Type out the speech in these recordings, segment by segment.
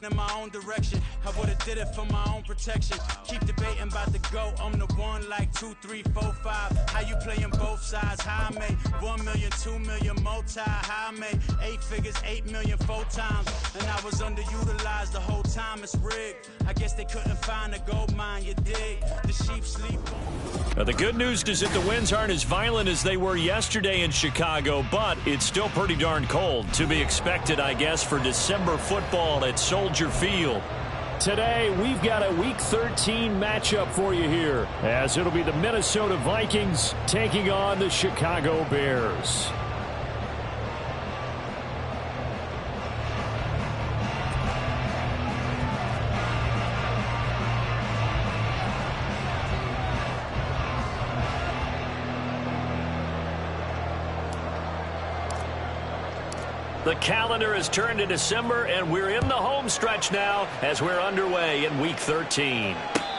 in my own direction. I would've did it for my own protection. Keep debating about the GOAT. I'm the one like 2, 3, 4, 5. How you playing both sides? How I made 1 million, 2 million, multi. How I made 8 figures, 8 million, 4 times. And I was underutilized the whole time. It's rigged. I guess they couldn't find a gold mine. You dig? The sheep sleep. Now, the good news is that the winds aren't as violent as they were yesterday in Chicago, but it's still pretty darn cold. To be expected, I guess, for December football at Soldier Field. Today, we've got a Week 13 matchup for you here, as it'll be the Minnesota Vikings taking on the Chicago Bears. The calendar has turned to December, and we're in the home stretch now as we're underway in Week 13.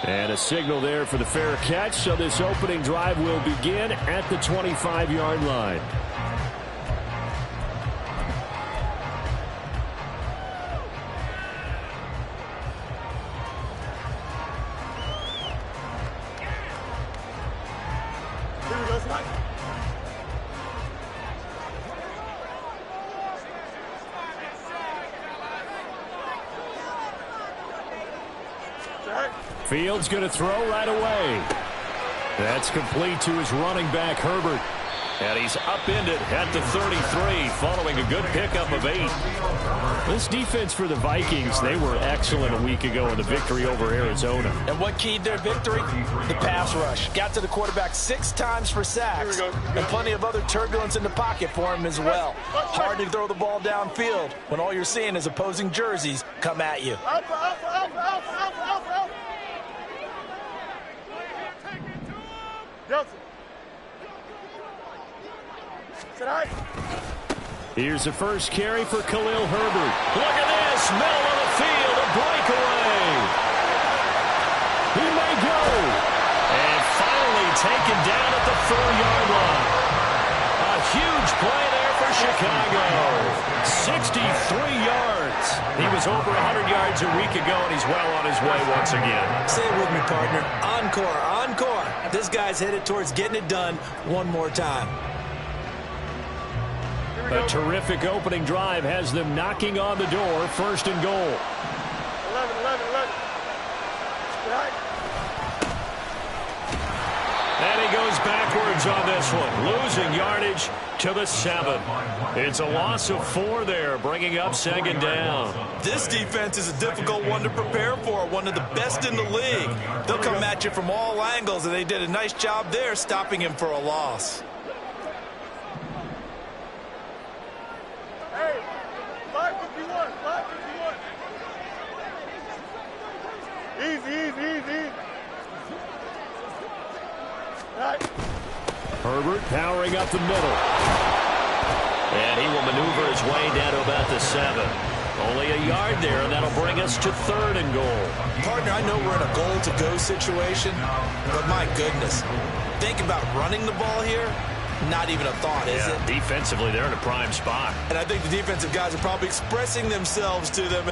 And a signal there for the fair catch, so this opening drive will begin at the 25-yard line. Here we go, Scott. Fields going to throw right away. That's complete to his running back, Herbert. And he's upended at the 33, following a good pickup of 8. This defense for the Vikings, they were excellent a week ago in the victory over Arizona. And what keyed their victory? The pass rush. Got to the quarterback 6 times for sacks. And plenty of other turbulence in the pocket for him as well. Hard to throw the ball downfield when all you're seeing is opposing jerseys come at you. Here's the first carry for Khalil Herbert. Look at this, middle of the field, a breakaway. He may go. And finally taken down at the 4-yard line. A huge play there for Chicago. 63 yards. He was over 100 yards a week ago, and he's well on his way once again. Say it with me, partner. Encore, encore. This guy's headed towards getting it done one more time. A terrific opening drive has them knocking on the door, 1st and goal. 11. And he goes backwards on this one, losing yardage to the 7. It's a loss of 4 there, bringing up 2nd down. This defense is a difficult one to prepare for, one of the best in the league. They'll come at you from all angles, and they did a nice job there stopping him for a loss. Hey, 551. Easy. Right. Herbert powering up the middle. And he will maneuver his way down to about the 7. Only a yard there, and that'll bring us to 3rd and goal. Partner, I know we're in a goal-to-go situation, but my goodness, think about running the ball here. Not even a thought, is it? Defensively, they're in a prime spot. And I think the defensive guys are probably expressing themselves to them.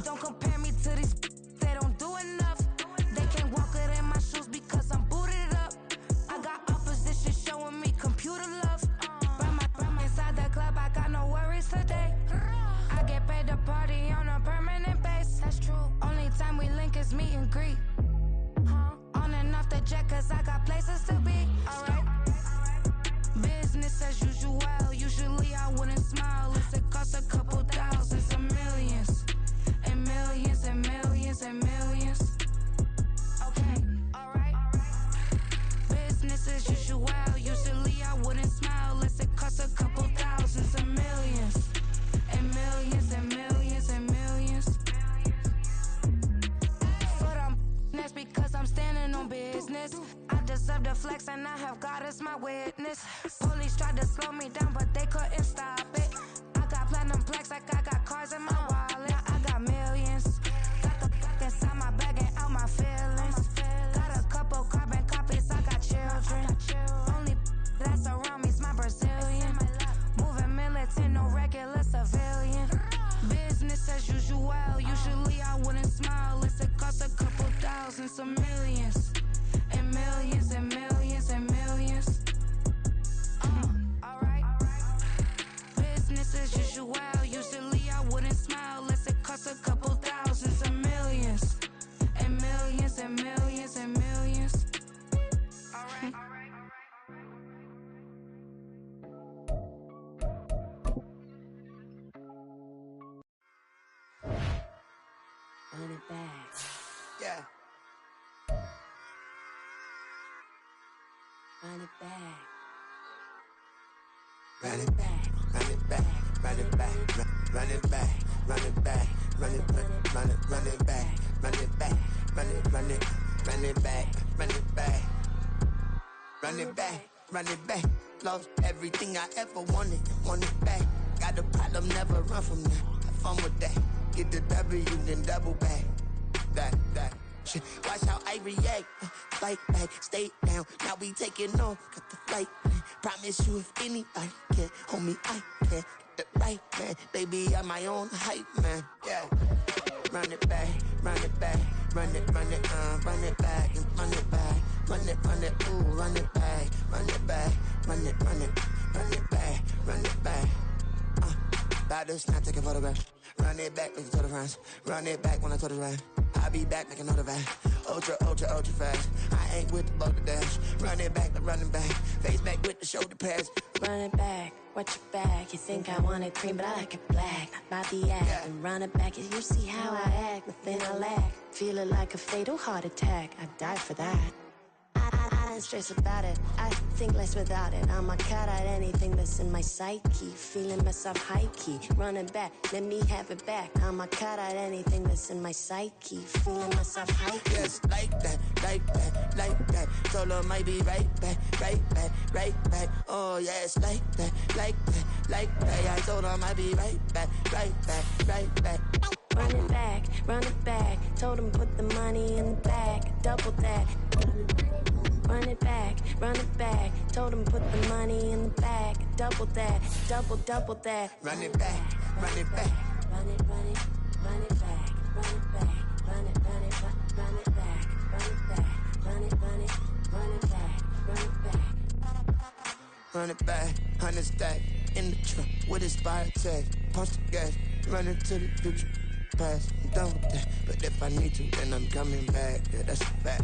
Don't compare me just meet and greet. On and off the jet, cause I got places to be. Alright. Business as usual. Usually I wouldn't smile. It costs a couple thousands and millions. And millions and millions and millions. Okay, alright. Business as usual. Usually I wouldn't smile. It costs a couple thousands and millions. And millions and millions and millions. Foot on, that's because I'm standing on business. I deserve the flex and I have God as my witness. Police tried to slow me down, but they couldn't stop it. I got platinum plaques like I got cars in my wallet. I got millions. Got the fuck inside my bag and out my feelings. Got a couple carbon copies, I got children. Only that's around me's my Brazilian. Moving militant, no regular civilian. Business as usual. Usually I wouldn't smile. It costs a couple thousands of millions. And millions and millions and millions. Alright. Business as usual. Usually I wouldn't smile unless it costs a couple thousands of millions. And millions and millions and millions. Alright. Run it back. Yeah. Run it back. Run it back, run it back, run it back, run it back, run it back, run it back, run it back, run it back, run it back, run it back, run it back, run it back. Lost everything I ever wanted, want it back. Got a problem, never run from that. Have fun with that. Get the W, then double back. That. Shit. Watch how I react. Fight back, stay down. Now we taking off. Got the flight plan. Promise you if anybody can, homie, I can. Get the right man. Baby, I'm my own hype man. Yeah. Run it back, run it back, run it back, and run it back, ooh, run it back, run it back, run it back, run it back. About to snap, take a photograph. Run it back, make it to the friends. Run it back when I told it right. I'll be back, make another back. Ultra fast. I ain't with the boulder dash. Run it back, running back. Face back with the shoulder pads. Run it back, watch your back. You think I want it cream, but I like it black. Not Bobby act, yeah. And run it back. You see how I act, nothing I lack. Feeling like a fatal heart attack. I'd die for that. I don't stress about it, I think less without it. I'm a cut at anything that's in my psyche. Feeling myself high-key, running back, let me have it back. I'm a cut at anything that's in my psyche. Feeling myself high-key. Yes, like that, like that, like that. Told her might be right back, right back, right back. Oh yes, like that, like that, like that. I told her might be right back, right back, right back. Run it back, told him put the money in the bag, double that. Run it back, told him put the money in the bag, double that, double that. Run it back, run it back. Run it back, run it back, run it back, run it back, run it back, run it back. Run it back, 100 stack, in the truck with his fire tag. Punch the gas, run into the future, past. I'm done with that, but if I need to, then I'm coming back. Yeah, that's a fact.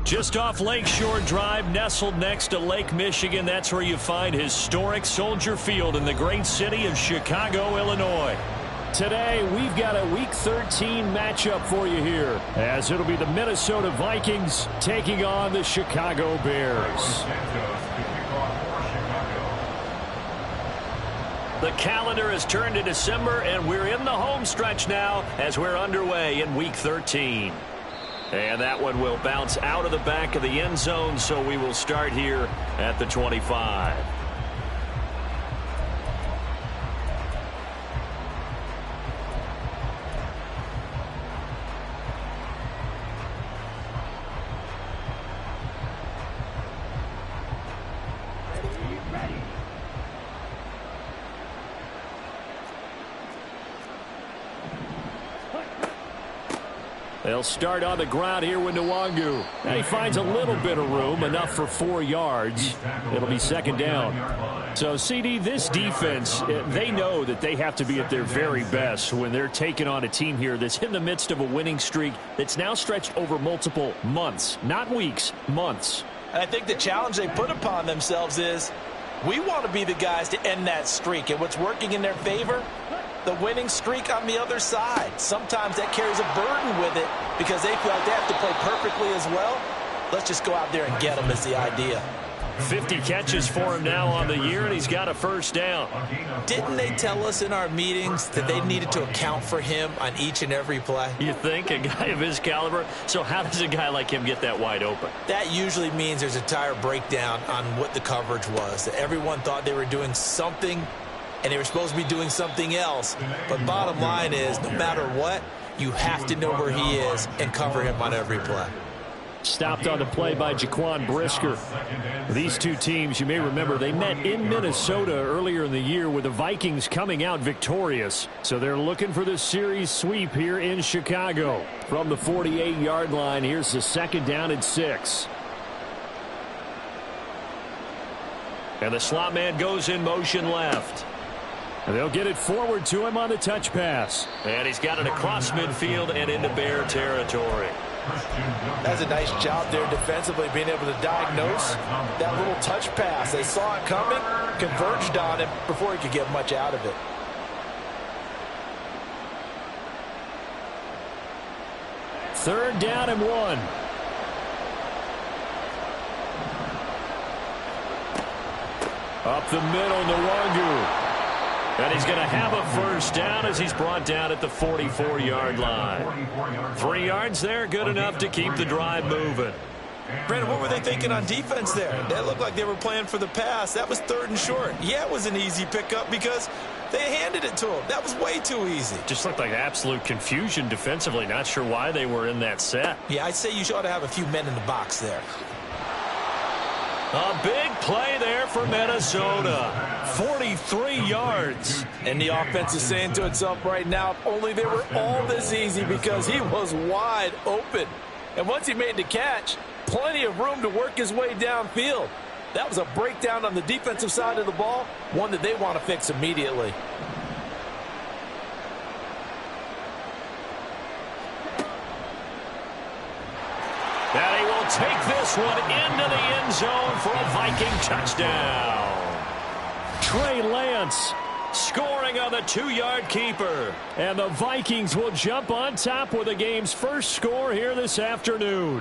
Just off Lakeshore Drive, nestled next to Lake Michigan, that's where you find historic Soldier Field in the great city of Chicago, Illinois. Today, we've got a Week 13 matchup for you here, as it'll be the Minnesota Vikings taking on the Chicago Bears. The calendar has turned to December, and we're in the home stretch now as we're underway in Week 13. And that one will bounce out of the back of the end zone, so we will start here at the 25. They'll start on the ground here with Nwangu. Now he finds a little bit of room, enough for 4 yards. It'll be second down. So, CD, this defense, they know that they have to be at their very best when they're taking on a team here that's in the midst of a winning streak that's now stretched over multiple months, not weeks, months. And I think the challenge they put upon themselves is we want to be the guys to end that streak. And what's working in their favor? The winning streak on the other side. Sometimes that carries a burden with it because they feel like they have to play perfectly as well. Let's just go out there and get them is the idea. 50 catches for him now on the year, and he's got a first down. Didn't they tell us in our meetings that they needed to account for him on each and every play? You think? A guy of his caliber? So how does a guy like him get that wide open? That usually means there's a tire breakdown on what the coverage was. That everyone thought they were doing something and they were supposed to be doing something else. But bottom line is, no matter what, you have to know where he is and cover him on every play. Stopped on the play by Jaquan Brisker. These two teams, you may remember, they met in Minnesota earlier in the year with the Vikings coming out victorious. So they're looking for the series sweep here in Chicago. From the 48-yard line, here's the second down and 6. And the slot man goes in motion left. And they'll get it forward to him on the touch pass. And he's got it across midfield and into Bear territory. That's a nice job there defensively, being able to diagnose that little touch pass. They saw it coming, converged on him before he could get much out of it. Third down and 1. Up the middle, Nwangu. And he's going to have a first down as he's brought down at the 44-yard line. 3 yards there, good enough to keep the drive moving. Brandon, what were they thinking on defense there? That looked like they were playing for the pass. That was 3rd and short. Yeah, it was an easy pickup because they handed it to him. That was way too easy. Just looked like absolute confusion defensively. Not sure why they were in that set. Yeah, I'd say you ought to have a few men in the box there. A big play there for Minnesota. 43 yards. And the offense is saying to itself right now, if only they were all this easy, because he was wide open. And once he made the catch, plenty of room to work his way downfield. That was a breakdown on the defensive side of the ball, one that they want to fix immediately. And he will take this one into the end zone for a Viking touchdown. Trey Lance scoring on the 2-yard keeper. And the Vikings will jump on top with the game's first score here this afternoon.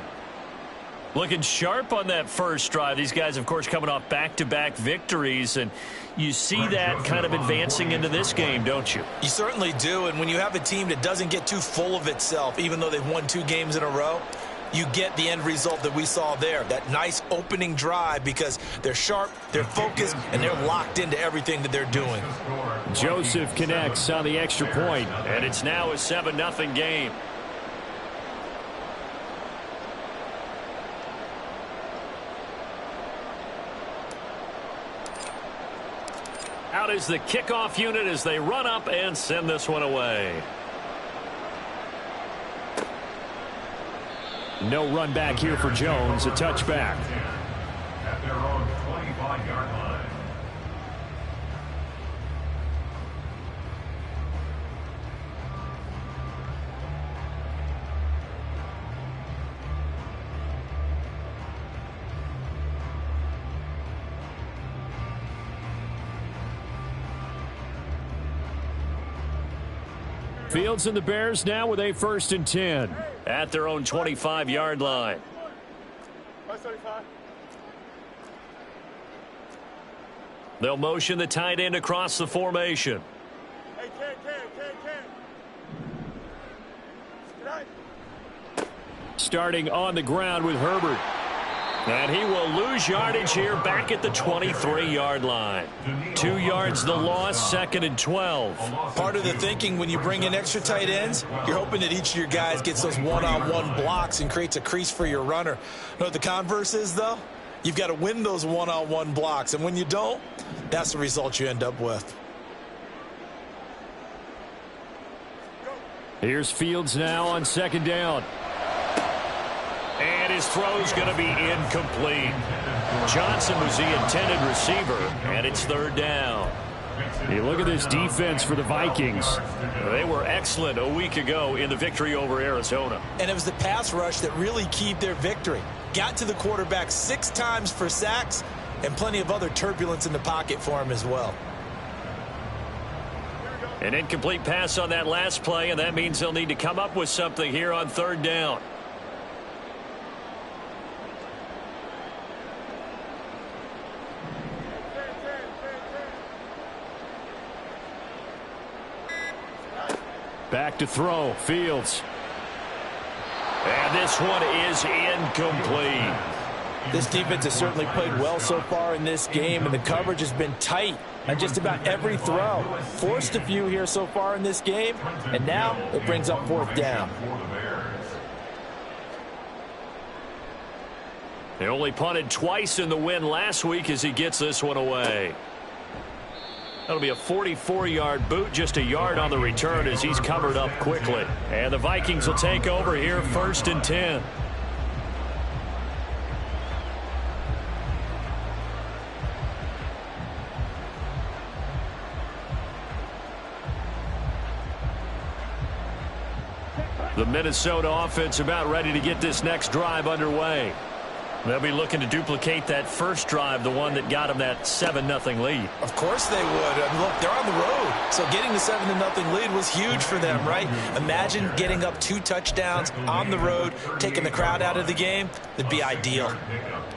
Looking sharp on that first drive. These guys, of course, coming off back-to-back victories, and you see that kind of advancing into this game, don't you? You certainly do, and when you have a team that doesn't get too full of itself, even though they've won 2 games in a row, you get the end result that we saw there, that nice opening drive, because they're sharp, they're focused, and they're locked into everything that they're doing. Joseph connects on the extra point, and it's now a 7-0 game. Out is the kickoff unit as they run up and send this one away. No run back here for Jones, a touchback. At their own 25-yard line. Fields and the Bears now with a 1st and 10 at their own 25-yard line. 575. They'll motion the tight end across the formation. Hey, Ken. Starting on the ground with Herbert. And he will lose yardage here back at the 23-yard line. 2 yards the loss, 2nd and 12. Part of the thinking when you bring in extra tight ends, you're hoping that each of your guys gets those one-on-one blocks and creates a crease for your runner. You know what the converse is, though? You've got to win those one-on-one blocks. And when you don't, that's the result you end up with. Here's Fields now on 2nd down. And his throw's going to be incomplete. Johnson was the intended receiver, and it's 3rd down. You look at this defense for the Vikings. They were excellent a week ago in the victory over Arizona. And it was the pass rush that really keyed their victory. Got to the quarterback 6 times for sacks, and plenty of other turbulence in the pocket for him as well. An incomplete pass on that last play, and that means they'll need to come up with something here on 3rd down. Back to throw, Fields. And this one is incomplete. This defense has certainly played well so far in this game, and the coverage has been tight on just about every throw. Forced a few here so far in this game, and now it brings up 4th down. They only punted twice in the win last week as he gets this one away. That'll be a 44-yard boot, just a yard on the return as he's covered up quickly. And the Vikings will take over here, 1st and 10. The Minnesota offense about ready to get this next drive underway. They'll be looking to duplicate that first drive, the one that got them that 7-0 lead. Of course they would. I mean, look, they're on the road. So getting the 7-0 lead was huge for them, right? Imagine getting up 2 touchdowns on the road, taking the crowd out of the game. That'd be ideal.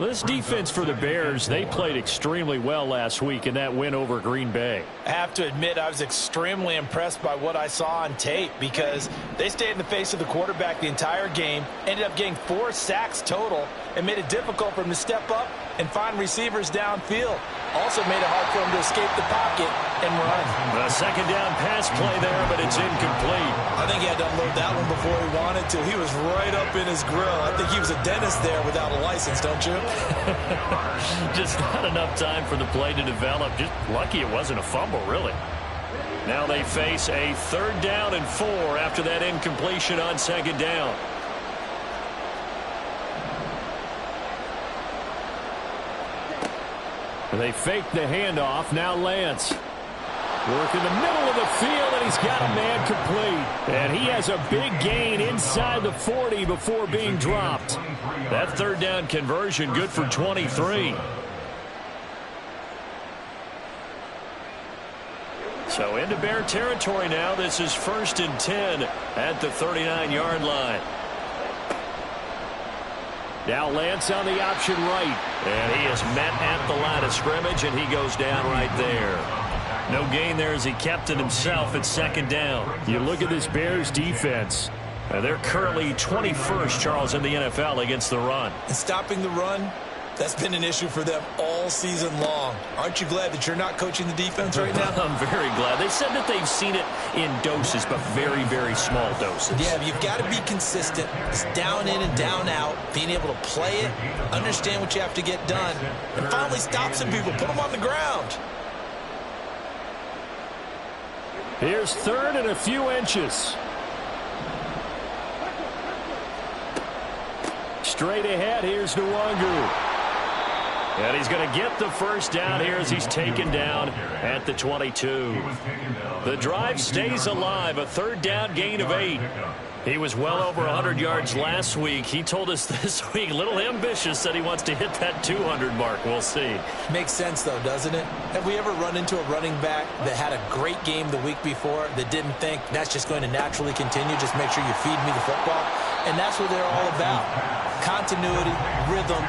Well, this defense for the Bears, they played extremely well last week in that win over Green Bay. I have to admit, I was extremely impressed by what I saw on tape because they stayed in the face of the quarterback the entire game, ended up getting 4 sacks total, and made it difficult for him to step up and find receivers downfield. Also made it hard for him to escape the pocket and run. A 2nd down pass play there, but it's incomplete. I think he had to unload that one before he wanted to. He was right up in his grill. I think he was a dentist there without a license, don't you? Just not enough time for the play to develop. Just lucky it wasn't a fumble, really. Now they face a 3rd down and 4 after that incompletion on 2nd down. They fake the handoff. Now Lance. Work in the middle of the field, and he's got a man complete. And he has a big gain inside the 40 before being dropped. That 3rd down conversion good for 23. So into Bear territory now. This is 1st and 10 at the 39-yard line. Now Lance on the option right. And he is met at the line of scrimmage, and he goes down right there. No gain there as he kept it himself at 2nd down. You look at this Bears defense. They're currently 21st, Charles, in the NFL against the run. And stopping the run, that's been an issue for them all season long. Aren't you glad that you're not coaching the defense right now? I'm very glad. They said that they've seen it in doses, but very, very small doses. Yeah, but you've got to be consistent. It's down in and down out, being able to play it, understand what you have to get done, and finally stop some people, put them on the ground. Here's 3rd and a few inches. Straight ahead, here's Nwangu. And he's going to get the first down here as he's taken down at the 22. The drive stays alive, a third down gain of 8. He was well over 100 yards last week. He told us this week, a little ambitious, that he wants to hit that 200 mark. We'll see. Makes sense, though, doesn't it? Have we ever run into a running back that had a great game the week before that didn't think that's just going to naturally continue? Just make sure you feed me the football. And that's what they're all about. Continuity, rhythm,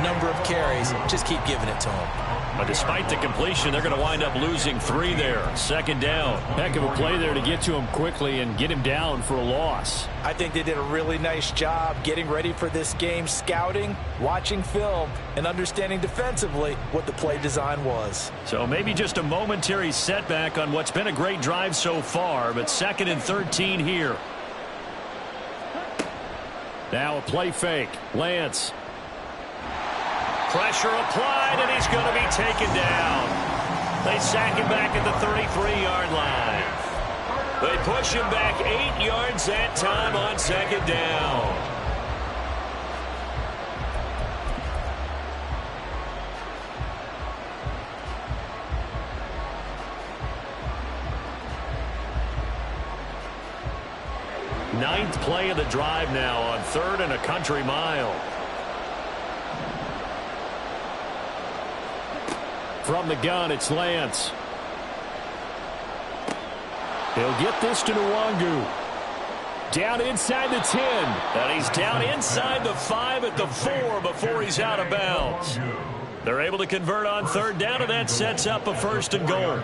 number of carries. Just keep giving it to them. But despite the completion, they're going to wind up losing 3 there. Second down. Heck of a play there to get to him quickly and get him down for a loss. I think they did a really nice job getting ready for this game, scouting, watching film, and understanding defensively what the play design was. So maybe just a momentary setback on what's been a great drive so far, but 2nd and 13 here. Now a play fake. Lance. Pressure applied, and he's going to be taken down. They sack him back at the 33-yard line. They push him back 8 yards that time on 2nd down. Ninth play of the drive now on 3rd and a country mile. From the gun, it's Lance. He'll get this to Nwangu. Down inside the 10. And he's down inside the 5 at the 4 before he's out of bounds. They're able to convert on 3rd down, and that sets up a 1st and goal.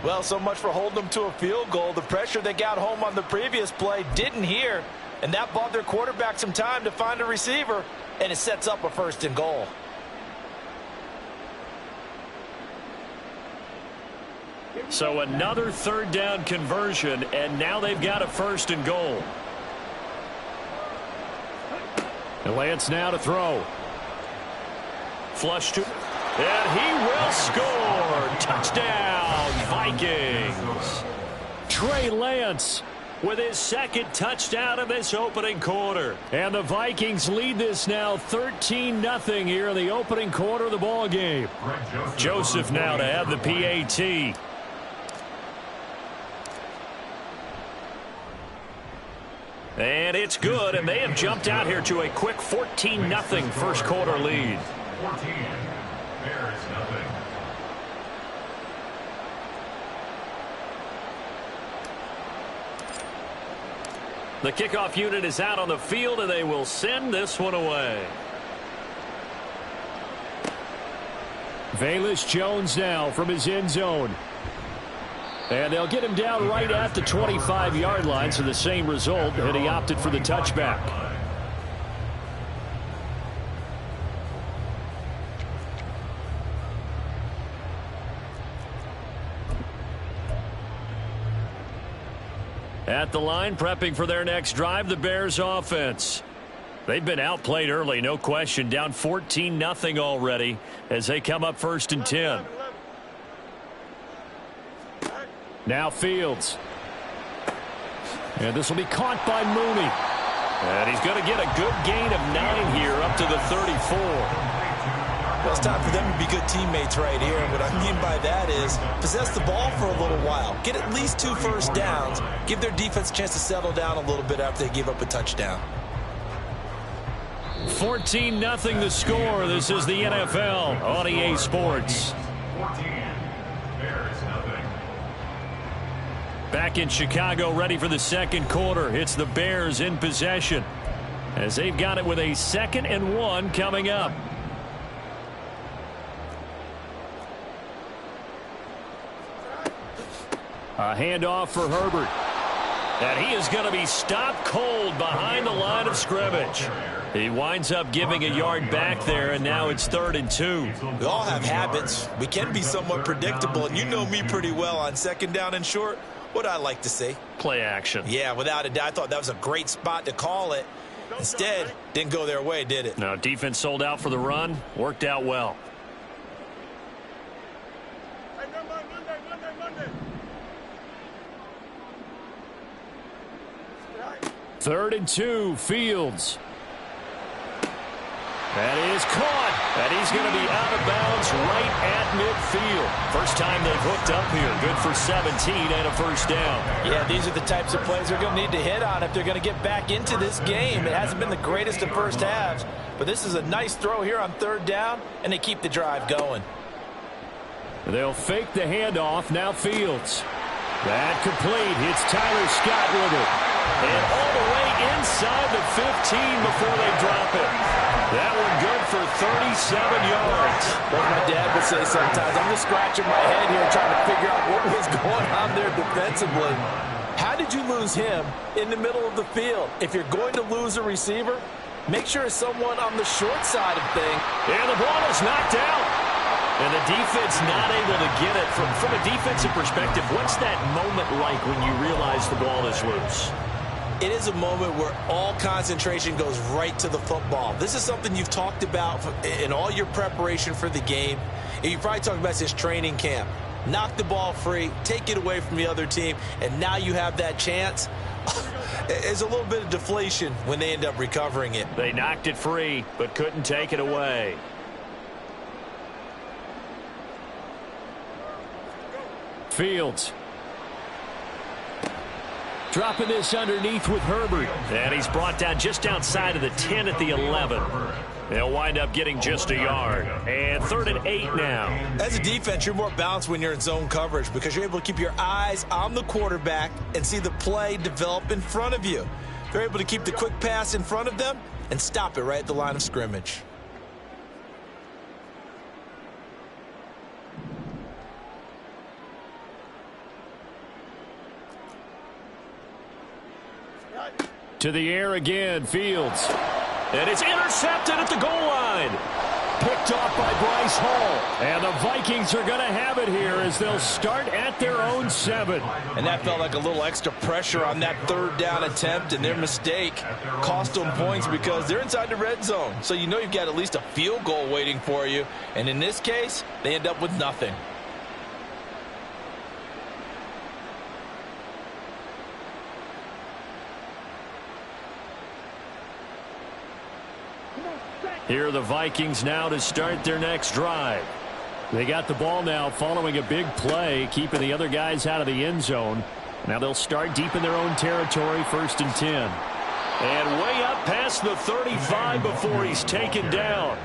Well, so much for holding them to a field goal. The pressure they got home on the previous play didn't hear, and that bought their quarterback some time to find a receiver, and it sets up a 1st and goal. So another 3rd down conversion, and now they've got a 1st and goal. And Lance now to throw. Flush to, and he will score. Touchdown, Vikings. Trey Lance with his 2nd touchdown of this opening quarter. And the Vikings lead this now 13-0 here in the opening quarter of the ball game. Joseph now to have the PAT. And it's good, and they have jumped out here to a quick 14-0 first quarter lead. 14, Bears nothing. The kickoff unit is out on the field, and they will send this one away. Velus Jones now from his end zone. And they'll get him down right at the 25-yard line, so the same result, and he opted for the touchback. At the line, prepping for their next drive, the Bears offense. They've been outplayed early, no question, down 14-0 already as they come up 1st and 10. Now Fields. And this will be caught by Mooney. And he's going to get a good gain of 9 here up to the 34. Well, it's time for them to be good teammates right here. And what I mean by that is possess the ball for a little while. Get at least 2 first downs. Give their defense a chance to settle down a little bit after they give up a touchdown. 14-0 the score. This is the NFL on EA Sports. 14, Bears nothing. Back in Chicago, ready for the 2nd quarter. It's the Bears in possession as they've got it with a 2nd and 1 coming up. A handoff for Herbert. And he is going to be stopped cold behind the line of scrimmage. He winds up giving a yard back there, and now it's 3rd and 2. We all have habits. We can be somewhat predictable, and you know me pretty well on 2nd down and short. What I like to say? Play action. Yeah, without a doubt. I thought that was a great spot to call it. Instead, didn't go their way, did it? No, defense sold out for the run. Worked out well. Third and 2, Fields. That is caught, and he's going to be out of bounds right at midfield. First time they've hooked up here. Good for 17 and a first down. Yeah, these are the types of plays they're going to need to hit on if they're going to get back into this game. It hasn't been the greatest of first halves, but this is a nice throw here on third down, and they keep the drive going. They'll fake the handoff. Now Fields. That complete. It's Tyler Scott with it. And all the way inside the 15 before they drop it. That one good for 37 yards. Like my dad would say sometimes, I'm just scratching my head here trying to figure out what was going on there defensively. How did you lose him in the middle of the field? If you're going to lose a receiver, make sure it's someone on the short side of things. And the ball is knocked out. And the defense not able to get it. From a defensive perspective, what's that moment like when you realize the ball is loose? It is a moment where all concentration goes right to the football. This is something you've talked about in all your preparation for the game. And you probably talked about this training camp. Knock the ball free, take it away from the other team, and now you have that chance. There's a little bit of deflation when they end up recovering it. They knocked it free, but couldn't take it away. Fields. Dropping this underneath with Herbert. And he's brought down just outside of the 10 at the 11. They'll wind up getting just a yard. And 3rd and 8 now. As a defense, you're more balanced when you're in zone coverage because you're able to keep your eyes on the quarterback and see the play develop in front of you. They're able to keep the quick pass in front of them and stop it right at the line of scrimmage. To the air again, Fields. And it's intercepted at the goal line. Picked off by Bryce Hall. And the Vikings are going to have it here as they'll start at their own 7. And that felt like a little extra pressure on that 3rd down attempt, and their mistake cost them points because they're inside the red zone. So you know you've got at least a field goal waiting for you. And in this case, they end up with nothing. Here are the Vikings now to start their next drive. They got the ball now following a big play, keeping the other guys out of the end zone. Now they'll start deep in their own territory, 1st and 10. And way up past the 35 before he's taken down.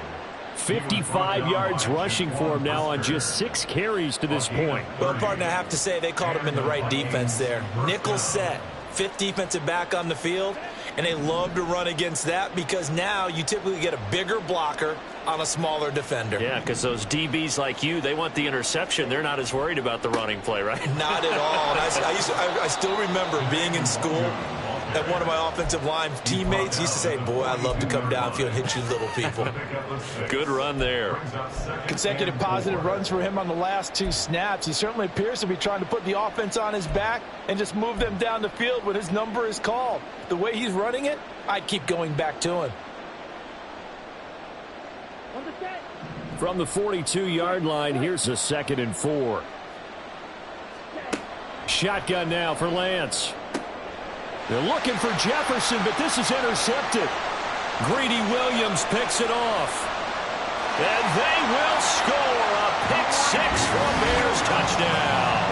55 yards rushing for him now on just 6 carries to this point. Well, partner, I have to say they called him in the right defense there. Nickel set, 5th defensive back on the field. And they love to run against that because now you typically get a bigger blocker on a smaller defender. Yeah, because those DBs like you, they want the interception. They're not as worried about the running play, right? Not at all. And I still remember being in school that one of my offensive line teammates used to say, boy, I'd love to come downfield and hit you little people. Good run there. Consecutive positive runs for him on the last 2 snaps. He certainly appears to be trying to put the offense on his back and just move them down the field when his number is called. The way he's running it, I'd keep going back to him. From the 42-yard line, here's a 2nd and 4. Shotgun now for Lance. They're looking for Jefferson, but this is intercepted. Greedy Williams picks it off. And they will score a pick-6 for a Bears touchdown.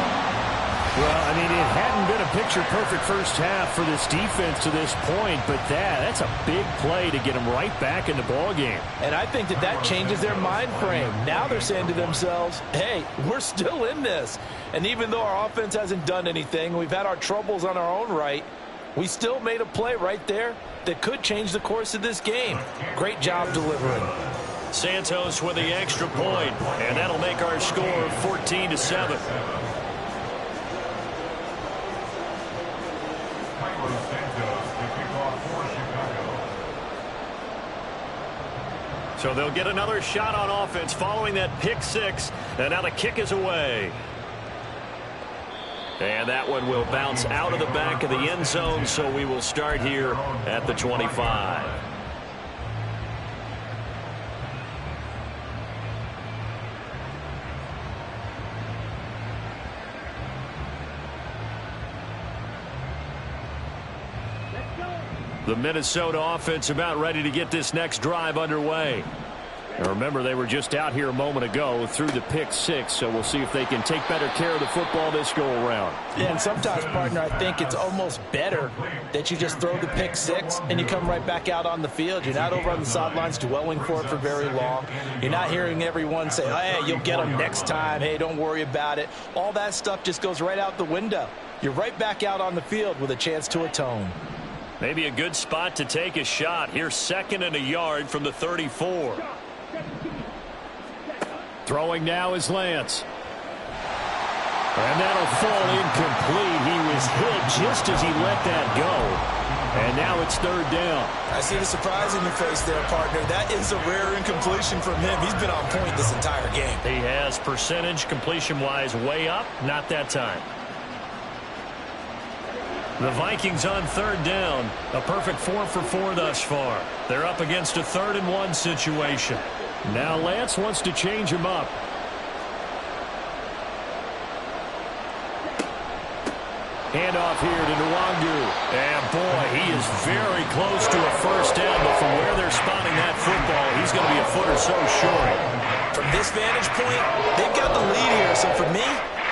Well, I mean, it hadn't been a picture-perfect first half for this defense to this point, but that's a big play to get them right back in the ballgame. And I think that changes their mind frame. Now they're saying to themselves, hey, we're still in this. And even though our offense hasn't done anything, we've had our troubles on our own right, we still made a play right there that could change the course of this game. Great job delivering. Santos with the extra point, and that'll make our score 14-7. So they'll get another shot on offense following that pick-6, and now the kick is away. And that one will bounce out of the back of the end zone, so we will start here at the 25. The Minnesota offense about ready to get this next drive underway. Now remember, they were just out here a moment ago through the pick six, so we'll see if they can take better care of the football this go-around. Yeah, and sometimes, partner, I think it's almost better that you just throw the pick six and you come right back out on the field. You're not over on the sidelines dwelling for it for very long. You're not hearing everyone say, hey, you'll get them next time. Hey, don't worry about it. All that stuff just goes right out the window. You're right back out on the field with a chance to atone. Maybe a good spot to take a shot. Here's 2nd and a yard from the 34. Throwing now is Lance. And that'll fall incomplete. He was hit just as he let that go. And now it's 3rd down. I see the surprise in your face there, partner. That is a rare incompletion from him. He's been on point this entire game. He has percentage completion-wise way up. Not that time. The Vikings on 3rd down. A perfect 4 for 4 thus far. They're up against a 3rd and 1 situation. Now Lance wants to change him up. Handoff here to Nwangu. And boy, he is very close to a 1st down, but from where they're spotting that football, he's going to be a foot or so short. From this vantage point, they've got the lead here. So for me,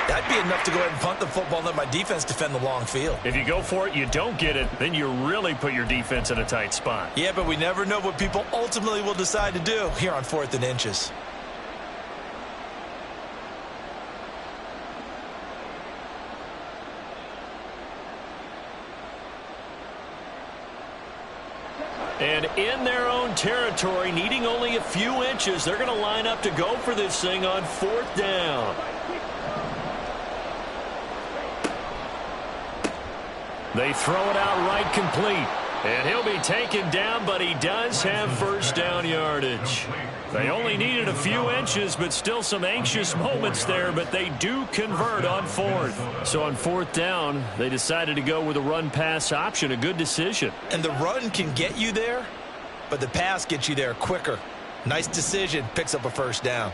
that'd be enough to go ahead and punt the football and let my defense defend the long field. If you go for it, you don't get it, then you really put your defense in a tight spot. Yeah, but we never know what people ultimately will decide to do here on 4th and inches. And in their own territory, needing only a few inches, they're going to line up to go for this thing on 4th down. They throw it out right complete. And he'll be taken down, but he does have 1st down yardage. They only needed a few inches, but still some anxious moments there, but they do convert on 4th. So on 4th down, they decided to go with a run-pass option, a good decision. And the run can get you there, but the pass gets you there quicker. Nice decision, picks up a 1st down.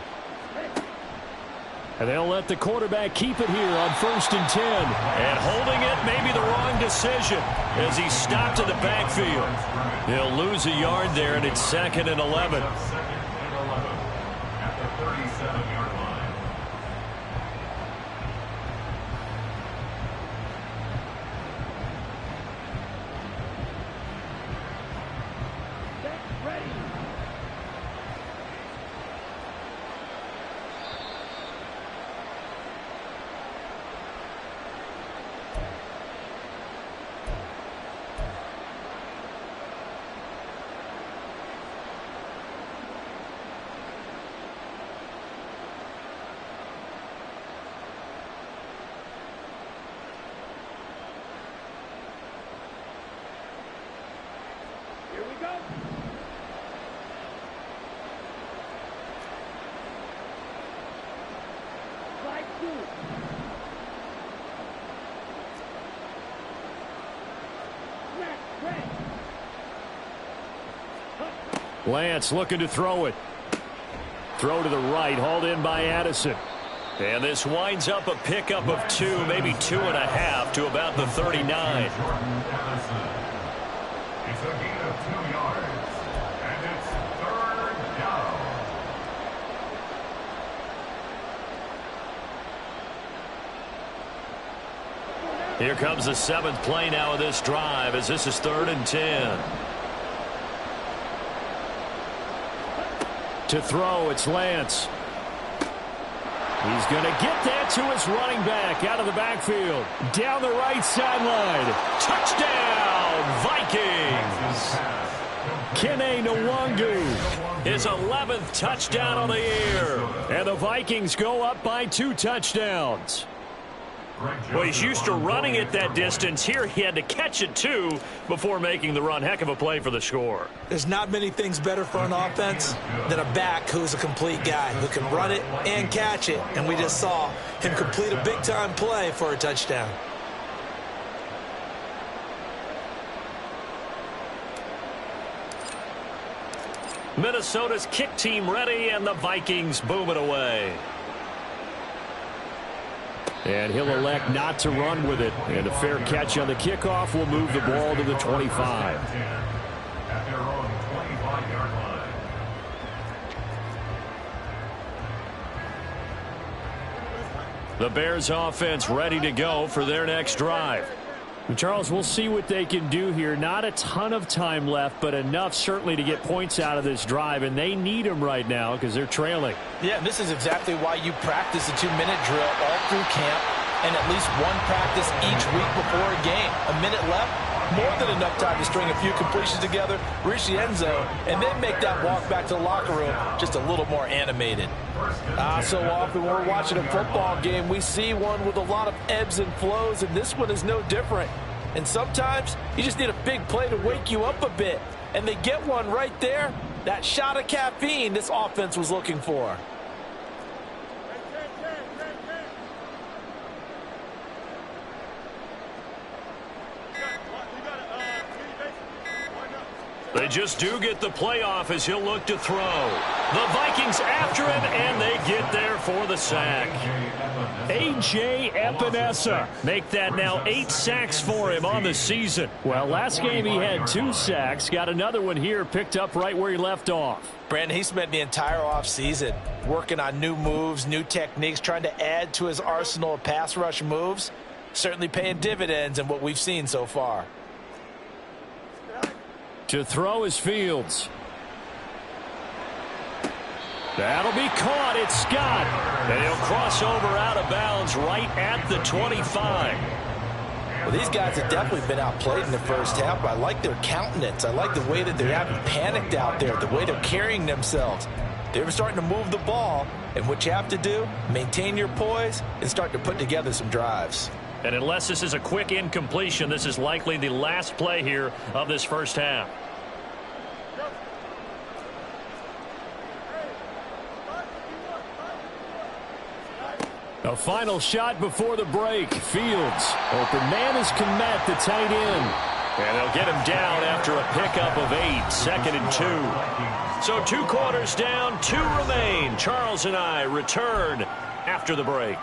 And they'll let the quarterback keep it here on 1st and 10. And holding it may be the wrong decision as he stopped in the backfield. He'll lose a yard there, and it's 2nd and 11. At the 37-yard line. Lance looking to throw it. Throw to the right, hauled in by Addison. And this winds up a pickup of 2, maybe 2.5 to about the 39. It's a gain of 2 yards, and it's 3rd down. Here comes the 7th play now of this drive as this is 3rd and 10. To throw, it's Lance. He's going to get that to his running back out of the backfield. Down the right sideline. Touchdown, Vikings. Kene Nwangu, his 11th touchdown on the year. And the Vikings go up by 2 touchdowns. Well, he's used to running it that distance. Here he had to catch it, too, before making the run. Heck of a play for the score. There's not many things better for an offense than a back who's a complete guy who can run it and catch it. And we just saw him complete a big-time play for a touchdown. Minnesota's kick team ready, and the Vikings boom it away. And he'll elect not to run with it. And a fair catch on the kickoff will move the ball to the 25. At their own 25-yard line. The Bears offense ready to go for their next drive. And Charles, we'll see what they can do here. Not a ton of time left, but enough certainly to get points out of this drive, and they need them right now because they're trailing. Yeah, and this is exactly why you practice a 2-minute drill all through camp and at least one practice each week before a game. A minute left, more than enough time to string a few completions together, reach the end zone, and then make that walk back to the locker room just a little more animated. So often when we're watching a football game, we see one with a lot of ebbs and flows, and this one is no different. And sometimes you just need a big play to wake you up a bit, and they get one right there. That shot of caffeine this offense was looking for. They just do get the playoff as he'll look to throw. The Vikings after him, and they get there for the sack. A.J. Epinesa make that now 8 sacks for him on the season. Well, last game he had 2 sacks. Got another one here, picked up right where he left off. Brandon, he spent the entire offseason working on new moves, new techniques, trying to add to his arsenal of pass rush moves. Certainly paying dividends in what we've seen so far. To throw is Fields. That'll be caught. It's Scott. And he'll cross over out of bounds right at the 25. Well, these guys have definitely been outplayed in the first half, but I like their countenance. I like the way that they haven't panicked out there, the way they're carrying themselves. They're starting to move the ball, and what you have to do, maintain your poise and start to put together some drives. And unless this is a quick incompletion, this is likely the last play here of this first half. A final shot before the break. Fields. Open man is Komet, the tight end. And they'll get him down after a pickup of 8. 2nd and 2. So 2 quarters down, 2 remain. Charles and I return after the break.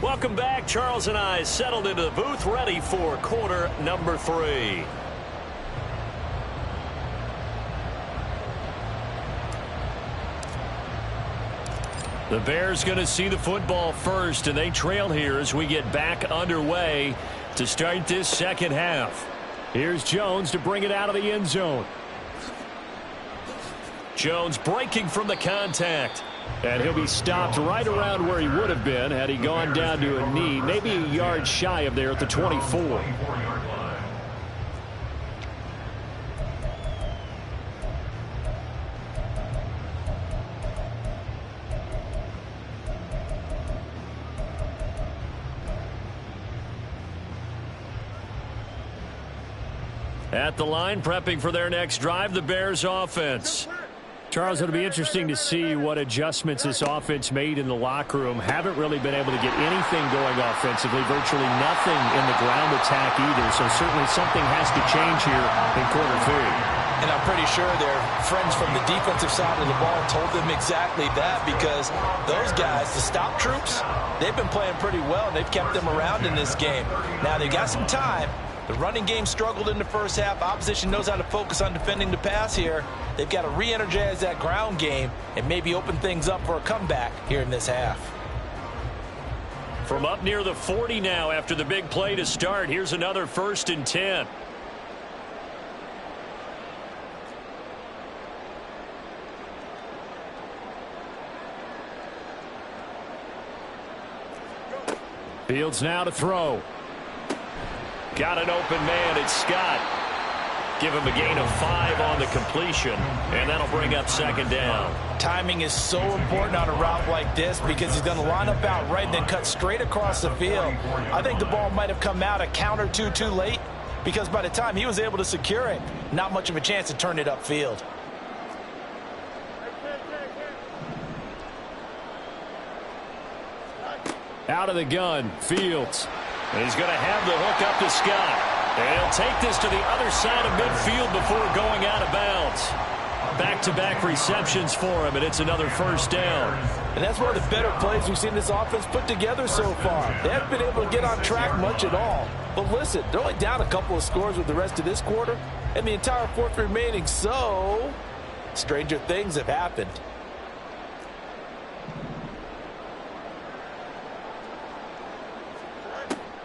Welcome back. Charles and I settled into the booth, ready for quarter number 3. The Bears going to see the football first, and they trail here as we get back underway to start this second half. Here's Jones to bring it out of the end zone. Jones breaking from the contact. And he'll be stopped right around where he would have been had he gone down to a knee, maybe a yard shy of there at the 24. At the line, prepping for their next drive, the Bears offense. Charles, it'll be interesting to see what adjustments this offense made in the locker room. Haven't really been able to get anything going offensively, virtually nothing in the ground attack either. So certainly something has to change here in quarter 3. And I'm pretty sure their friends from the defensive side of the ball told them exactly that, because those guys, the stop troops, they've been playing pretty well, and they've kept them around in this game. Now they've got some time. The running game struggled in the first half. Opposition knows how to focus on defending the pass here. They've got to re-energize that ground game and maybe open things up for a comeback here in this half. From up near the 40 now after the big play to start, here's another 1st and 10. Fields now to throw. Got an open man. It's Scott. Give him a gain of 5 on the completion, and that'll bring up 2nd down. Timing is so important on a route like this because he's going to line up out right and then cut straight across the field. I think the ball might have come out a count or two too late, because by the time he was able to secure it, not much of a chance to turn it upfield. Out of the gun, Fields. And he's going to have the hook up to Scott. And he'll take this to the other side of midfield before going out of bounds. Back-to-back receptions for him, and it's another first down. And that's one of the better plays we've seen this offense put together so far. They haven't been able to get on track much at all. But listen, they're only down a couple of scores with the rest of this quarter, and the entire fourth remaining, so stranger things have happened.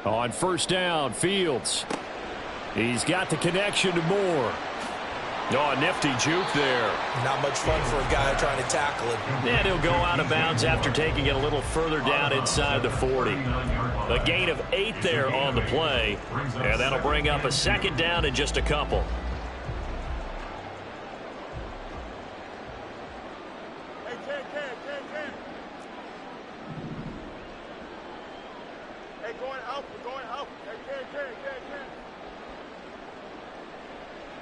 On first down, Fields. He's got the connection to Moore. Oh, a nifty juke there. Not much fun for a guy trying to tackle him. And he'll go out of bounds after taking it a little further down inside the 40. A gain of 8 there on the play, and that'll bring up a second down in just a couple. Hey, Ken. Hey, going out. Hey, Ken.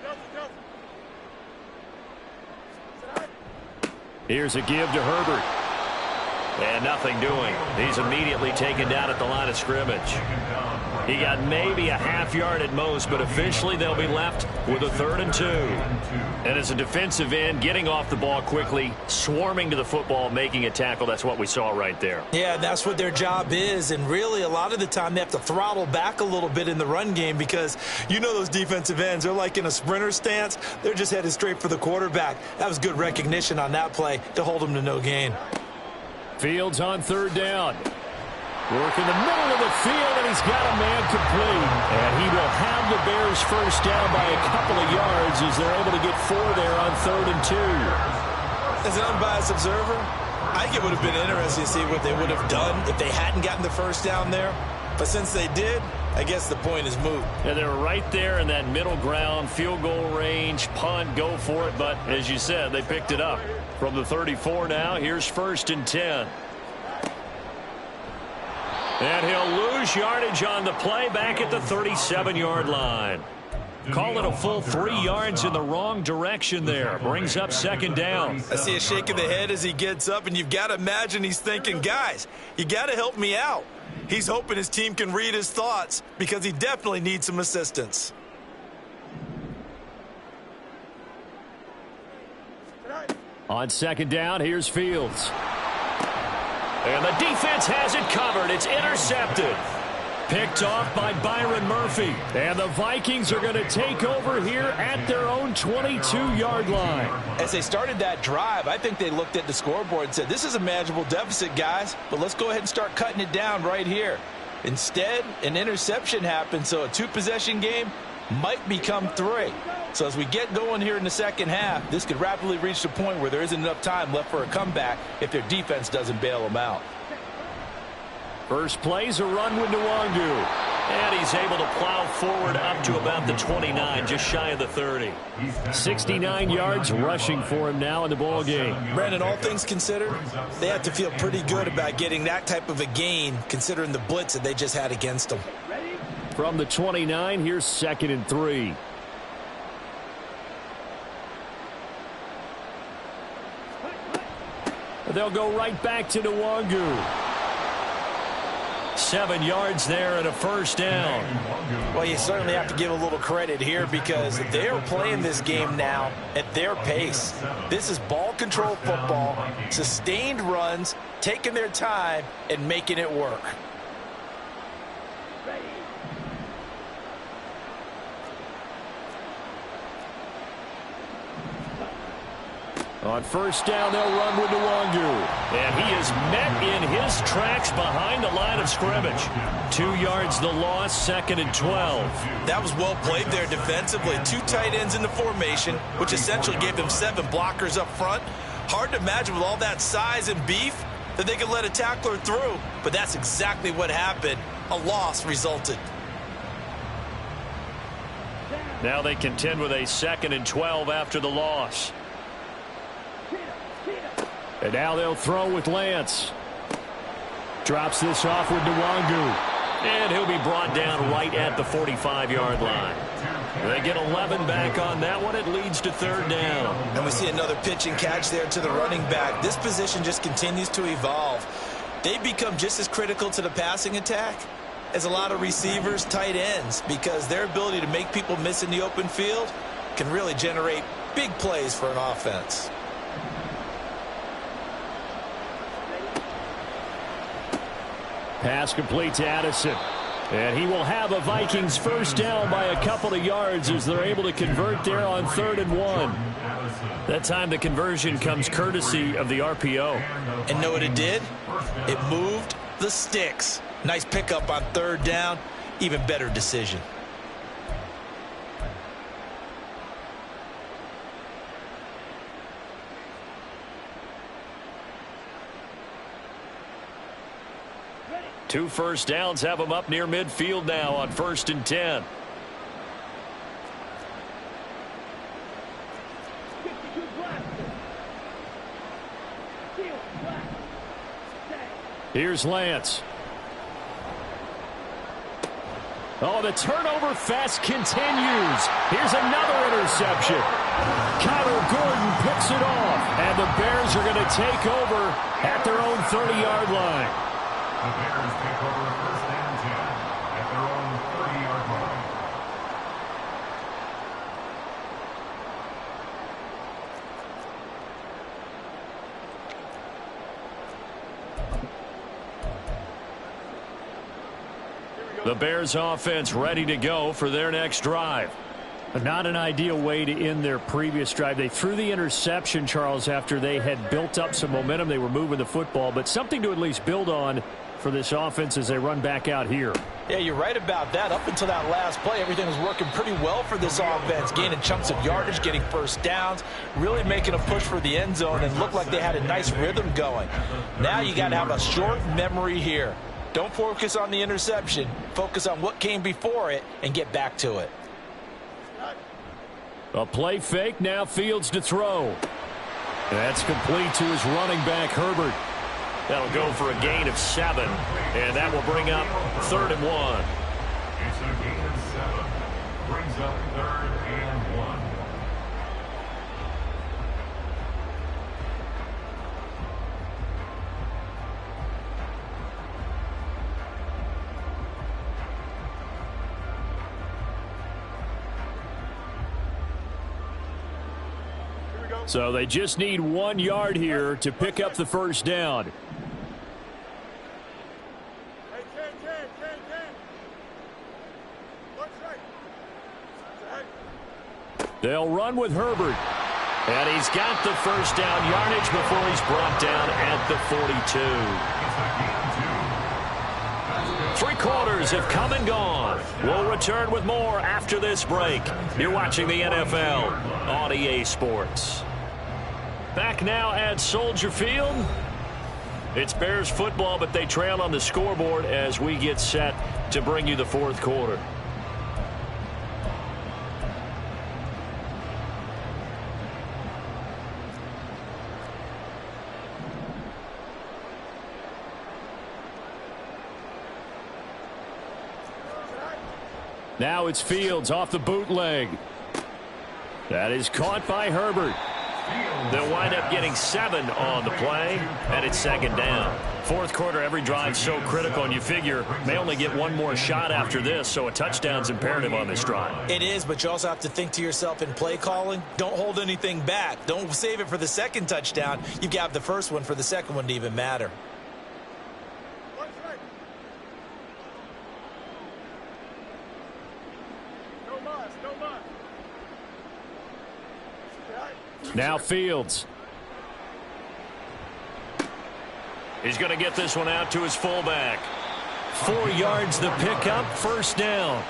Justin. Here's a give to Herbert. And nothing doing. He's immediately taken down at the line of scrimmage. He got maybe a half yard at most, but officially they'll be left with a 3rd and 2. And as a defensive end, getting off the ball quickly, swarming to the football, making a tackle, that's what we saw right there. Yeah, that's what their job is, and really a lot of the time they have to throttle back a little bit in the run game because you know those defensive ends, they're like in a sprinter stance. They're just headed straight for the quarterback. That was good recognition on that play to hold them to no gain. Fields on 3rd down. Work in the middle of the field, and he's got a man complete. And he will have the Bears first down by a couple of yards as they're able to get 4 there on 3rd and 2. As an unbiased observer, I think it would have been interesting to see what they would have done if they hadn't gotten the first down there. But since they did, I guess the point is moot. And they're right there in that middle ground, field goal range, punt, go for it. But as you said, they picked it up. From the 34 now, here's 1st and 10. And he'll lose yardage on the play back at the 37-yard line. Call it a full 3 yards in the wrong direction there. Brings up 2nd down. I see a shake of the head as he gets up, and you've got to imagine he's thinking, guys, you got to help me out. He's hoping his team can read his thoughts because he definitely needs some assistance. On 2nd down, here's Fields. And the defense has it covered. It's intercepted. Picked off by Byron Murphy. And the Vikings are going to take over here at their own 22-yard line. As they started that drive, I think they looked at the scoreboard and said, this is a manageable deficit, guys, but let's go ahead and start cutting it down right here. Instead, an interception happened, so a 2-possession game might become 3. So as we get going here in the second half, this could rapidly reach the point where there isn't enough time left for a comeback if their defense doesn't bail them out. First play's a run with Nwangu. And he's able to plow forward up to about the 29, just shy of the 30. 69 yards rushing for him now in the ball game. Brandon, all things considered, they have to feel pretty good about getting that type of a gain considering the blitz that they just had against them. From the 29, here's 2nd and 3. They'll go right back to Nwangu. 7 yards there and a first down. Well, you certainly have to give a little credit here because they're playing this game now at their pace. This is ball control football, sustained runs, taking their time and making it work. On first down, they'll run with Nwangu. And he is met in his tracks behind the line of scrimmage. 2 yards the loss, 2nd and 12. That was well played there defensively. 2 tight ends in the formation, which essentially gave them 7 blockers up front. Hard to imagine with all that size and beef that they could let a tackler through. But that's exactly what happened. A loss resulted. Now they contend with a 2nd and 12 after the loss. And now they'll throw with Lance. Drops this off with Nwangu. And he'll be brought down right at the 45-yard line. They get 11 back on that one. It leads to 3rd down. And we see another pitch and catch there to the running back. This position just continues to evolve. They become just as critical to the passing attack is a lot of receivers, tight ends, because their ability to make people miss in the open field can really generate big plays for an offense. Pass complete to Addison. And he will have a Vikings first down by a couple of yards as they're able to convert there on 3rd and 1. That time the conversion comes courtesy of the RPO. And know what it did? It moved the sticks. Nice pickup on 3rd down. Even better decision. Two first downs have them up near midfield now on 1st and 10. Here's Lance. Oh, the turnover fest continues. Here's another interception. Kyler Gordon picks it off, and the Bears are going to take over at their own 30-yard line. The Bears take over 1st and 10 at their own 30-yard line. The Bears offense ready to go for their next drive. But not an ideal way to end their previous drive. They threw the interception, Charles, after they had built up some momentum. They were moving the football, but something to at least build on for this offense as they run back out here. Yeah, you're right about that. Up until that last play, everything was working pretty well for this offense, gaining chunks of yardage, getting first downs, really making a push for the end zone, and looked like they had a nice rhythm going. Now you got to have a short memory here. Don't focus on the interception. Focus on what came before it and get back to it. A play fake, now Fields to throw. That's complete to his running back, Herbert. That'll go for a gain of 7, and that will bring up 3rd and 1. It's a gain of 7. Brings up 3rd and 1. So they just need 1 yard here to pick up the first down. Hey, Ken. One strike. They'll run with Herbert. And he's got the first down yardage before he's brought down at the 42. 3 quarters have come and gone. We'll return with more after this break. You're watching the NFL on EA Sports. Back now at Soldier Field. It's Bears football, but they trail on the scoreboard as we get set to bring you the 4th quarter. Now it's Fields off the bootleg. That is caught by Herbert. They'll wind up getting 7 on the play, and it's 2nd down. 4th quarter, every drive so critical, and you figure may only get 1 more shot after this, so a touchdown's imperative on this drive. It is, but you also have to think to yourself in play calling, don't hold anything back. Don't save it for the 2nd touchdown. You've got the 1st one for the 2nd one to even matter. One strike. No mas. Now Fields. He's going to get this one out to his fullback. 4 yards the pickup, first down.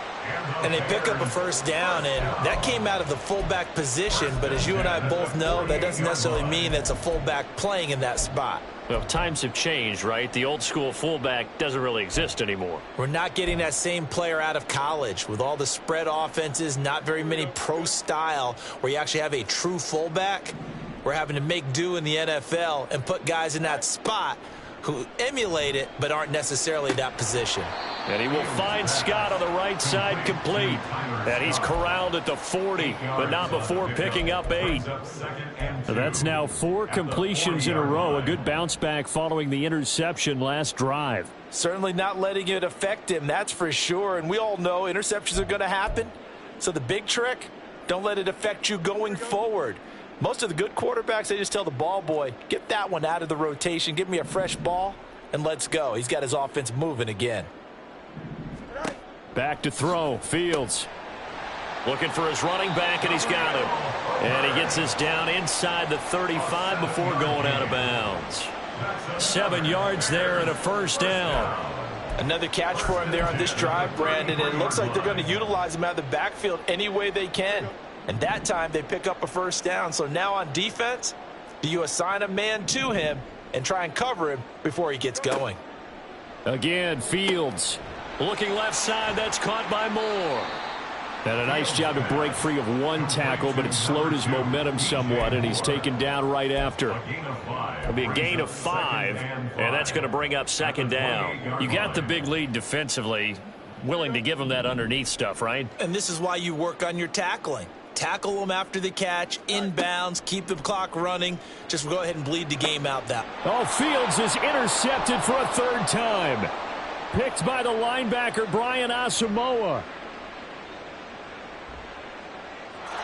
And they pick up a first down, and that came out of the fullback position, but as you and I both know, that doesn't necessarily mean that's a fullback playing in that spot. Well, times have changed, right? The old school fullback doesn't really exist anymore. We're not getting that same player out of college with all the spread offenses, not very many pro style where you actually have a true fullback. We're having to make do in the NFL and put guys in that spot who emulate it but aren't necessarily that position. And he will find Scott on the right side complete. And he's corralled at the 40, but not before picking up 8. So that's now 4 completions in a row. A good bounce back following the interception last drive. Certainly not letting it affect him, that's for sure. And we all know interceptions are going to happen. So the big trick, don't let it affect you going forward. Most of the good quarterbacks, they just tell the ball boy, get that one out of the rotation, give me a fresh ball, and let's go. He's got his offense moving again. Back to throw. Fields looking for his running back, and he's got him. And he gets this down inside the 35 before going out of bounds. 7 yards there and a first down. Another catch for him there on this drive, Brandon, and it looks like they're going to utilize him out of the backfield any way they can. And that time they pick up a first down. So now on defense, do you assign a man to him and try and cover him before he gets going? Again, Fields looking left side. That's caught by Moore. And a nice job to break free of 1 tackle, but it slowed his momentum somewhat, and he's taken down right after. It'll be a gain of 5, and that's going to bring up second down. You got the big lead defensively, willing to give him that underneath stuff, right? And this is why you work on your tackling. Tackle them after the catch, inbounds, keep the clock running. Just go ahead and bleed the game out that. Oh, Fields is intercepted for a 3rd time. Picked by the linebacker, Brian Asamoah.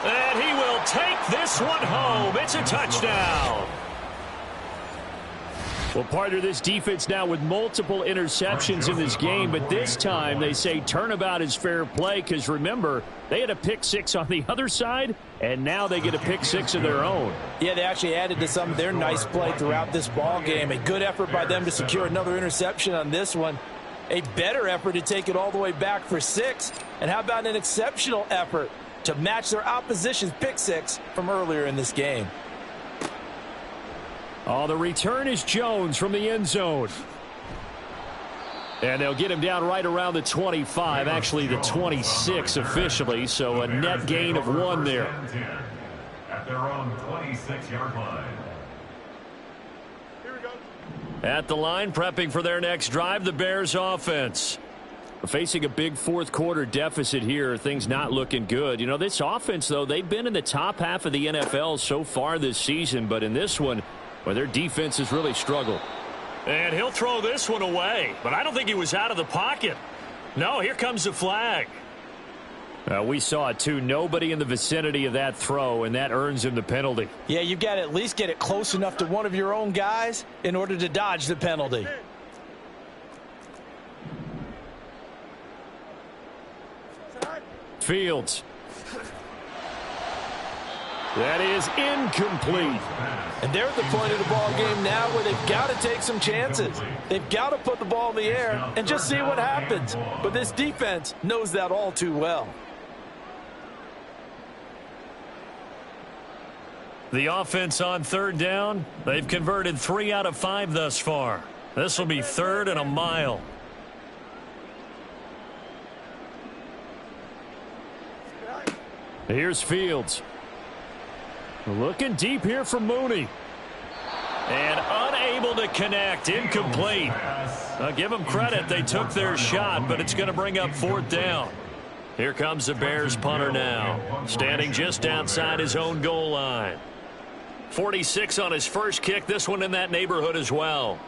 And he will take this one home. It's a touchdown. Well, partner, this defense now with multiple interceptions in this game, but this time they say turnabout is fair play because, remember, they had a pick 6 on the other side, and now they get a pick 6 of their own. Yeah, they actually added to some of their nice play throughout this ball game. A good effort by them to secure another interception on this one. A better effort to take it all the way back for 6. And how about an exceptional effort to match their opposition's pick 6 from earlier in this game? Oh, the return is Jones from the end zone. And they'll get him down right around the 25, actually the 26 officially, so a net gain of 1 there. At their own 26-yard line. Here we go. At the line, prepping for their next drive, the Bears offense. Facing a big 4th quarter deficit here, things not looking good. You know, this offense, though, they've been in the top half of the NFL so far this season, but in this one, well, their defense has really struggled. And he'll throw this one away, but I don't think he was out of the pocket. No, here comes the flag. We saw it, too. Nobody in the vicinity of that throw, and that earns him the penalty. Yeah, you've got to at least get it close enough to one of your own guys in order to dodge the penalty. Fields. That is incomplete. And they're at the point of the ball game now where they've got to take some chances. They've got to put the ball in the air and just see what happens. But this defense knows that all too well. The offense on 3rd down, they've converted 3 out of 5 thus far. This will be 3rd and a mile. Here's Fields. Looking deep here for Mooney. And unable to connect. Incomplete. I'll give them credit. They took their shot, but it's going to bring up 4th down. Here comes the Bears punter now. Standing just outside his own goal line. 46 on his first kick. This one in that neighborhood as well.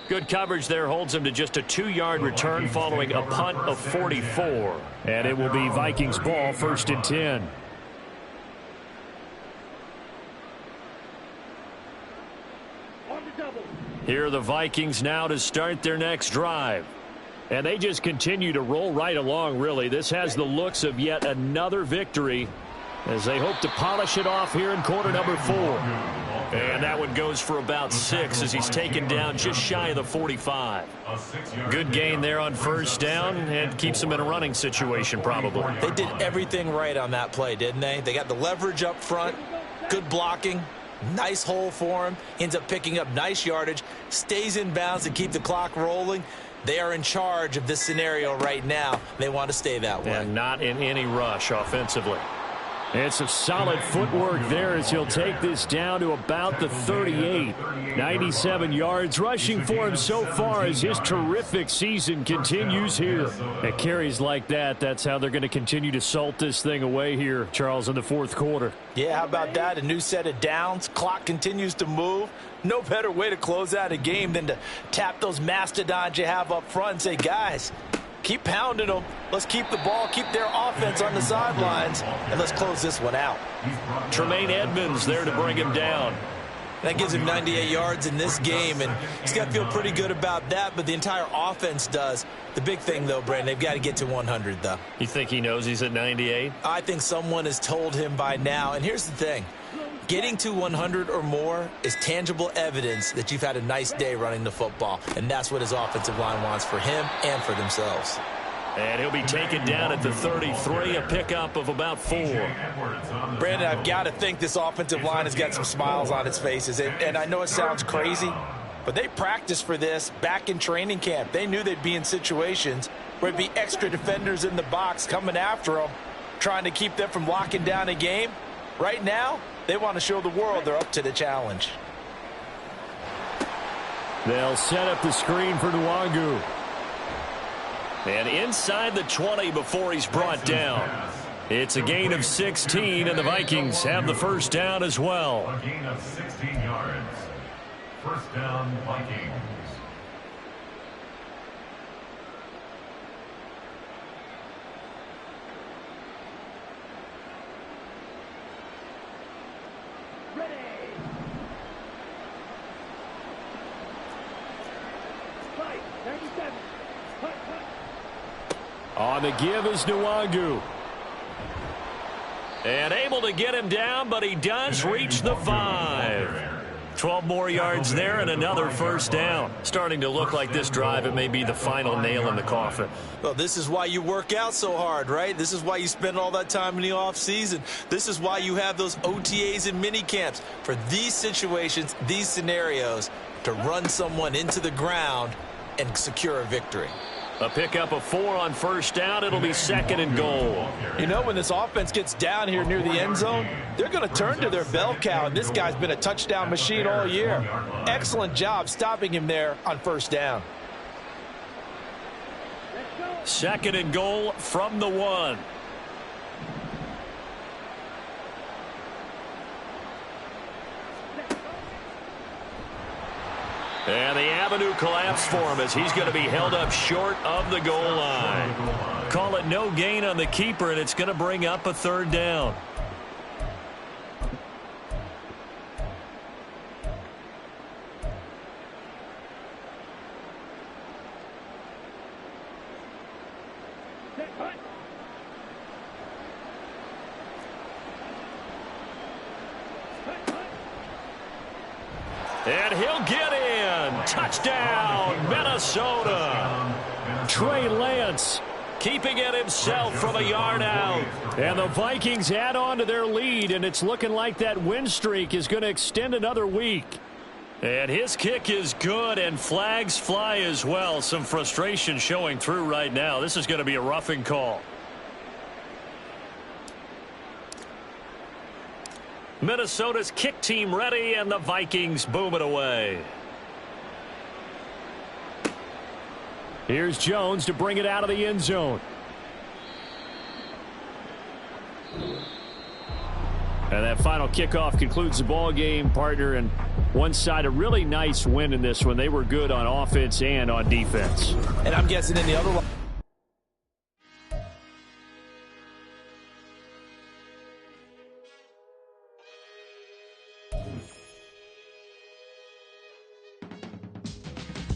Good coverage there holds him to just a 2-yard return following a punt of 44. And it will be Vikings ball, 1st and 10. Here are the Vikings now to start their next drive. And they just continue to roll right along, really. This has the looks of yet another victory as they hope to polish it off here in quarter number 4. And that one goes for about 6 as he's taken down just shy of the 45. Good gain there on 1st down and keeps them in a running situation probably. They did everything right on that play, didn't they? They got the leverage up front, good blocking, nice hole for him, ends up picking up nice yardage, stays in bounds to keep the clock rolling. They are in charge of this scenario right now. They want to stay that way. And not in any rush offensively. It's a solid footwork there as he'll take this down to about the 38. 97 yards rushing for him so far as his terrific season continues here. At carries like that, that's how they're going to continue to salt this thing away here, Charles, in the fourth quarter. Yeah, how about that? A new set of downs. Clock continues to move. No better way to close out a game than to tap those mastodons you have up front and say, guys, keep pounding them. Let's keep the ball, keep their offense on the sidelines, and let's close this one out. Tremaine Edmonds there to bring him down. That gives him 98 yards in this game, and he's got to feel pretty good about that, but the entire offense does. The big thing, though, Brandon, they've got to get to 100, though. You think he knows he's at 98? I think someone has told him by now, and here's the thing. Getting to 100 or more is tangible evidence that you've had a nice day running the football, and that's what his offensive line wants for him and for themselves. And he'll be taken down at the 33, a pickup of about 4. Brandon, I've got to think this offensive line has got some smiles on its faces, and I know it sounds crazy, but they practiced for this back in training camp. They knew they'd be in situations where there'd be extra defenders in the box coming after them, trying to keep them from locking down a game. Right now, they want to show the world they're up to the challenge. They'll set up the screen for Nwangu. And inside the 20 before he's brought down. It's a gain of 16, and the Vikings have the first down as well. A gain of 16 yards. First down, Vikings. On the give is Nwangu. And able to get him down, but he does reach the 5. 12 more yards there and another first down. Starting to look like this drive, it may be the final nail in the coffin. Well, this is why you work out so hard, right? This is why you spend all that time in the offseason. This is why you have those OTAs and mini camps. For these situations, these scenarios, to run someone into the ground and secure a victory. A pickup of 4 on first down. It'll be 2nd and goal. You know, when this offense gets down here near the end zone, they're going to turn to their bell cow, and this guy's been a touchdown machine all year. Excellent job stopping him there on first down. 2nd and goal from the 1. And the avenue collapsed for him as he's going to be held up short of the goal line. Call it no gain on the keeper, and it's going to bring up a 3rd down. And he'll get in. Touchdown, Minnesota. Trey Lance keeping it himself from a yard out. And the Vikings add on to their lead, and it's looking like that win streak is going to extend another week. And his kick is good, and flags fly as well. Some frustration showing through right now. This is going to be a roughing call. Minnesota's kick team ready, and the Vikings boom it away. Here's Jones to bring it out of the end zone. And that final kickoff concludes the ball game, partner. And one side, a really nice win in this one. They were good on offense and on defense. And I'm guessing in the other one.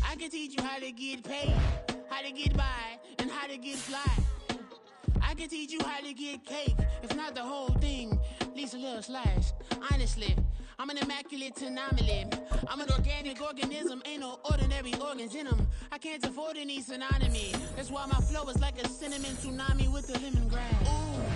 I can teach you how to get paid, how to get by, and how to get fly. I can teach you how to get cake, if not the whole thing, at least a little slice. Honestly, I'm an immaculate anomaly. I'm an organic organism, ain't no ordinary organs in them. I can't afford any synonymy. That's why my flow is like a cinnamon tsunami with the lemongrass. Ooh.